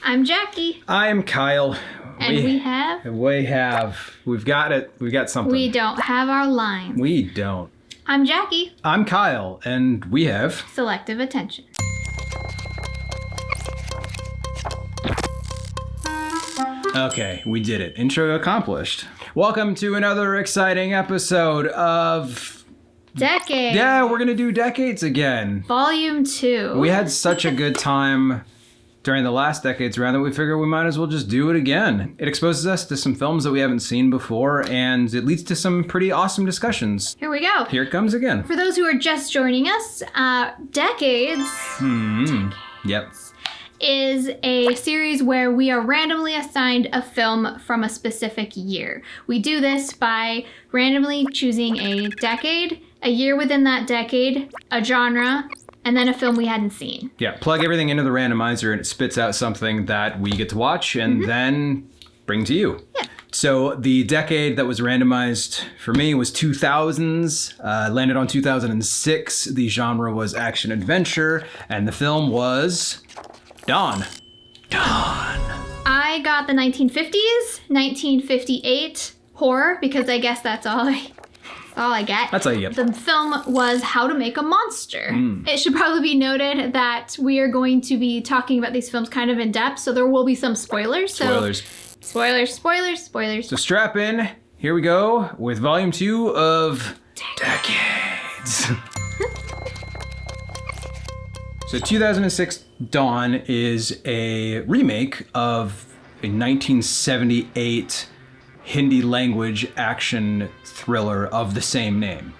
I'm Jackie. I'm Kyle. And we have... We've got it. We've got something. We don't have our lines. We don't. I'm Jackie. I'm Kyle, and we have... Selective attention. Okay, we did it. Intro accomplished. Welcome to another exciting episode of... Decades. Yeah, we're going to do Decades again. Volume 2. We had such a good time during the last Decades round that we figured we might as well just do it again. It exposes us to some films that we haven't seen before, and it leads to some pretty awesome discussions. Here we go. Here it comes again. For those who are just joining us, Decades... Yep. is a series where we are randomly assigned a film from a specific year. We do this by randomly choosing a decade, a year within that decade, a genre, and then a film we hadn't seen. Yeah, plug everything into the randomizer and it spits out something that we get to watch and then bring to you. Yeah. So the decade that was randomized for me was 2000s, landed on 2006. The genre was action adventure, and the film was Dawn. I got the 1950s, 1958 horror, because I guess that's all I get. That's all you get. The film was How to Make a Monster. It should probably be noted that we are going to be talking about these films kind of in depth, so there will be some spoilers. Spoilers. Spoilers. So strap in. Here we go with volume 2 of Decades. So 2006 Dawn is a remake of a 1978 Hindi language action thriller of the same name.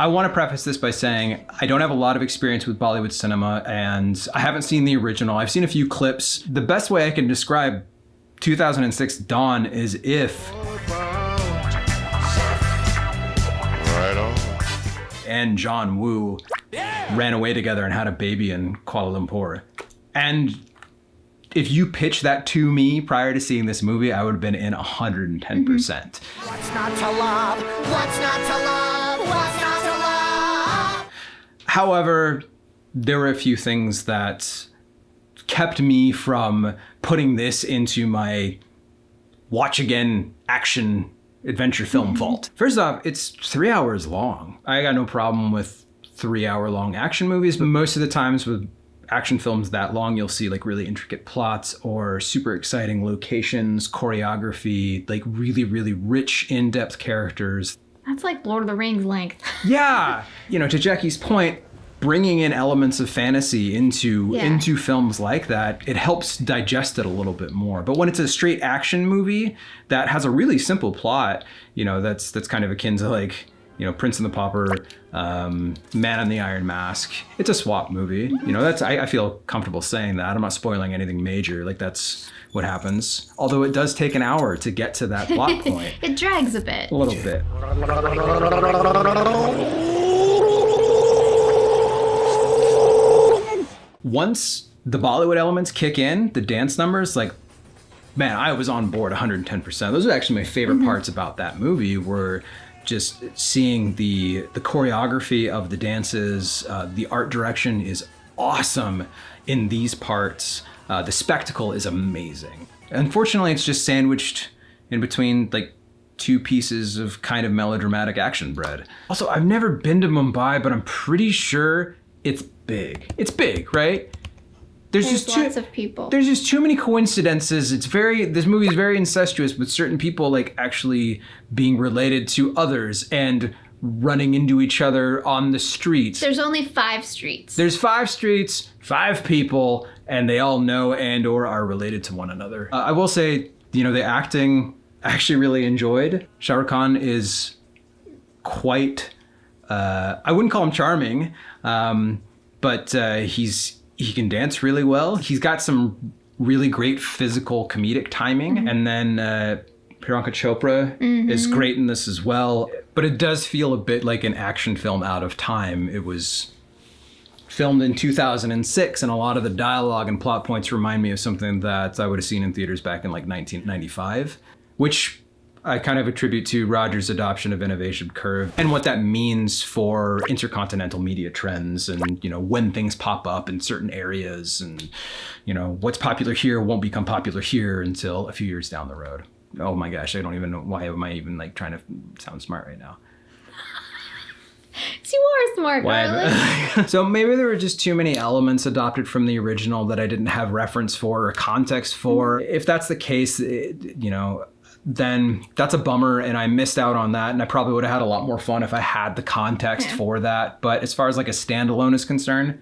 I want to preface this by saying I don't have a lot of experience with Bollywood cinema and I haven't seen the original. I've seen a few clips. The best way I can describe 2006 Dawn is if and John Woo ran away together and had a baby in Kuala Lumpur. And if you pitched that to me prior to seeing this movie, I would have been in 110%. What's not to love? What's not to love? What's not to love? However, there were a few things that kept me from putting this into my watch again action adventure film vault. First off, it's 3 hours long. I got no problem with 3 hour long action movies, but most of the times with action films that long, you'll see like really intricate plots or super exciting locations, choreography, like really, really rich, in-depth characters. That's like Lord of the Rings length. Yeah. You know, to Jackie's point, bringing in elements of fantasy into films like that, it helps digest it a little bit more. But when it's a straight action movie that has a really simple plot, you know, that's kind of akin to like, you know, Prince and the Pauper, Man in the Iron Mask. It's a swap movie. You know, I feel comfortable saying that. I'm not spoiling anything major. Like that's what happens. Although it does take an hour to get to that plot point. It drags a bit. A little bit. Once the Bollywood elements kick in, the dance numbers, like, man, I was on board 110%. Those are actually my favorite parts about that movie were just seeing the choreography of the dances. The art direction is awesome in these parts. The spectacle is amazing. Unfortunately, it's just sandwiched in between like two pieces of kind of melodramatic action bread. Also, I've never been to Mumbai, but I'm pretty sure it's big. It's big, right? There's lots of people. There's just too many coincidences. This movie is very incestuous with certain people like actually being related to others and running into each other on the streets. There's only 5 streets. There's 5 streets, 5 people, and they all know and or are related to one another. I will say, you know, the acting I actually really enjoyed. Shah Rukh Khan is quite, I wouldn't call him charming, but he can dance really well. He's got some really great physical comedic timing. And then Priyanka Chopra is great in this as well. But it does feel a bit like an action film out of time. It was filmed in 2006, and a lot of the dialogue and plot points remind me of something that I would have seen in theaters back in like 1995, which I kind of attribute to Roger's adoption of innovation curve and what that means for intercontinental media trends and, you know, when things pop up in certain areas and, you know, what's popular here won't become popular here until a few years down the road. Oh my gosh, I don't even know why am I even like trying to sound smart right now. You are smart, darling. So maybe there were just too many elements adopted from the original that I didn't have reference for or context for. If that's the case, you know, then that's a bummer and I missed out on that, and I probably would have had a lot more fun if I had the context for that. But as far as like a standalone is concerned,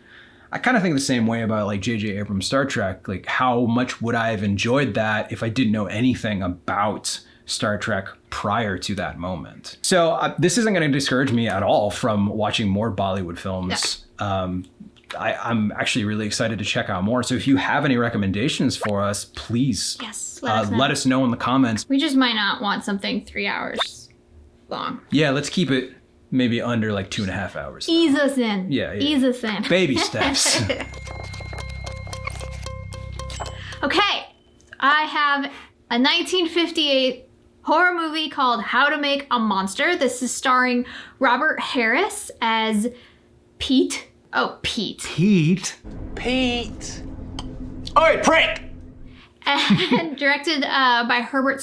I kind of think the same way about like J.J. Abrams' Star Trek. Like, how much would I have enjoyed that if I didn't know anything about Star Trek prior to that moment? So this isn't going to discourage me at all from watching more Bollywood films. I'm actually really excited to check out more. So if you have any recommendations for us, please let us know in the comments. We just might not want something 3 hours long. Yeah, let's keep it maybe under like 2.5 hours. Ease us in. Yeah. Ease us in. Baby steps. Okay, I have a 1958 horror movie called How to Make a Monster. This is starring Robert Harris as Pete. Oh, Pete. Pete. Oi, prick! And directed by Herbert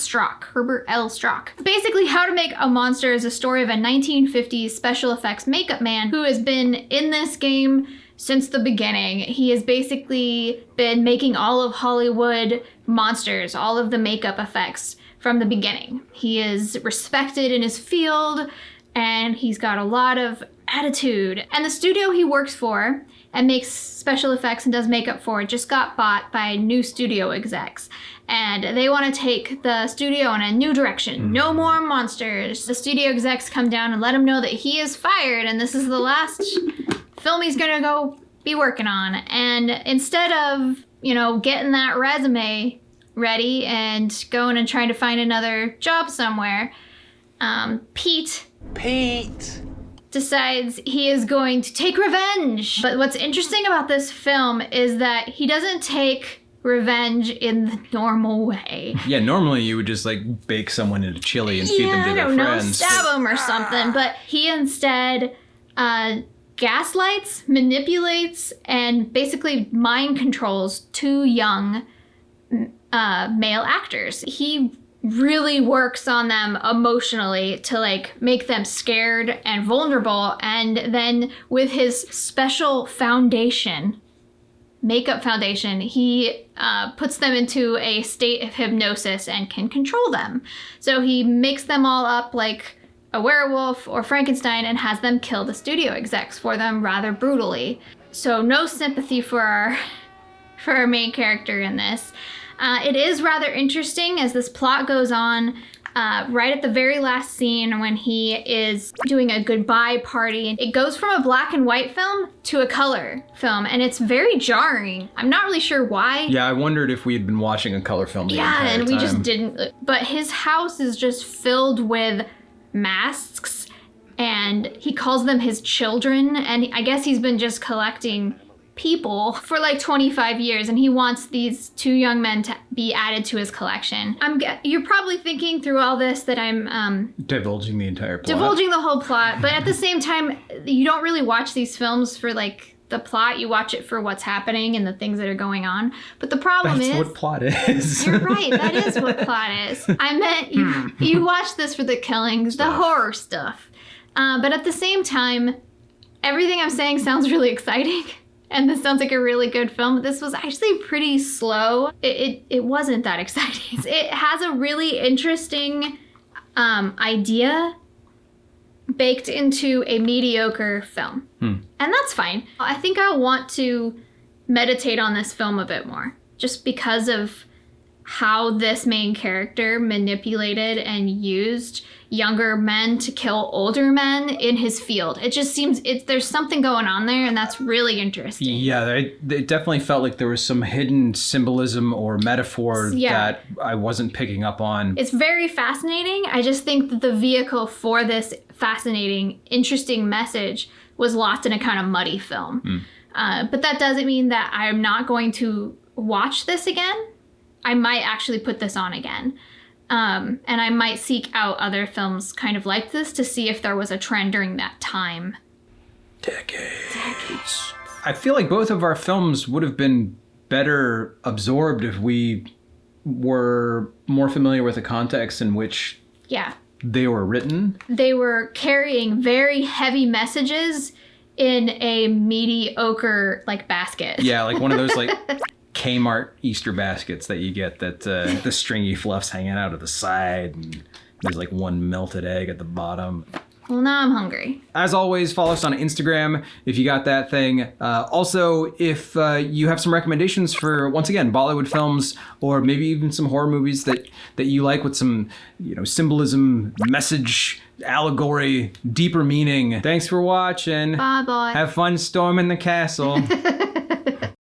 L. Strock. Basically, How to Make a Monster is a story of a 1950s special effects makeup man who has been in this game since the beginning. He has basically been making all of Hollywood monsters, all of the makeup effects from the beginning. He is respected in his field, and he's got a lot of attitude. And the studio he works for and makes special effects and does makeup for just got bought by new studio execs. And they want to take the studio in a new direction. No more monsters. The studio execs come down and let him know that he is fired and this is the last film he's gonna go be working on. And instead of, you know, getting that resume ready and going and trying to find another job somewhere, Pete decides he is going to take revenge. But what's interesting about this film is that he doesn't take revenge in the normal way. Yeah, normally you would just like bake someone into chili and feed them to their friends. Stab them or something. But he instead gaslights, manipulates, and basically mind controls two young male actors. He really works on them emotionally to like make them scared and vulnerable, and then with his special makeup foundation, he puts them into a state of hypnosis and can control them. So he makes them all up like a werewolf or Frankenstein and has them kill the studio execs for them rather brutally. So no sympathy for our main character in this. It is rather interesting as this plot goes on right at the very last scene when he is doing a goodbye party. It goes from a black and white film to a color film, and it's very jarring. I'm not really sure why. Yeah, I wondered if we had been watching a color film the entire and we time. just didn't. But his house is just filled with masks, and he calls them his children, and I guess he's been just collecting people for like 25 years, and he wants these two young men to be added to his collection. You're probably thinking through all this that I'm divulging the entire plot. Divulging the whole plot, but at the same time, you don't really watch these films for like the plot. You watch it for what's happening and the things that are going on. But the problem is... That's what plot is. You're right, that is what plot is. I meant you watch this for the killings, the horror stuff. But at the same time, everything I'm saying sounds really exciting. And this sounds like a really good film. This was actually pretty slow. It wasn't that exciting. It has a really interesting idea baked into a mediocre film. And that's fine. I think I want to meditate on this film a bit more, just because of how this main character manipulated and used younger men to kill older men in his field. It just seems there's something going on there, and that's really interesting. Yeah, it definitely felt like there was some hidden symbolism or metaphor that I wasn't picking up on. It's very fascinating. I just think that the vehicle for this fascinating, interesting message was lost in a kind of muddy film. But that doesn't mean that I'm not going to watch this again. I might actually put this on again. And I might seek out other films kind of like this to see if there was a trend during that time. Decades. I feel like both of our films would have been better absorbed if we were more familiar with the context in which they were written. They were carrying very heavy messages in a mediocre like basket. Yeah, like one of those like Kmart Easter baskets that you get that the stringy fluff's hanging out of the side and there's like one melted egg at the bottom. Well, now I'm hungry. As always, follow us on Instagram if you got that thing. Also, if you have some recommendations for, once again, Bollywood films or maybe even some horror movies that you like with some, symbolism, message, allegory, deeper meaning. Thanks for watching. Bye-bye. Have fun storming the castle.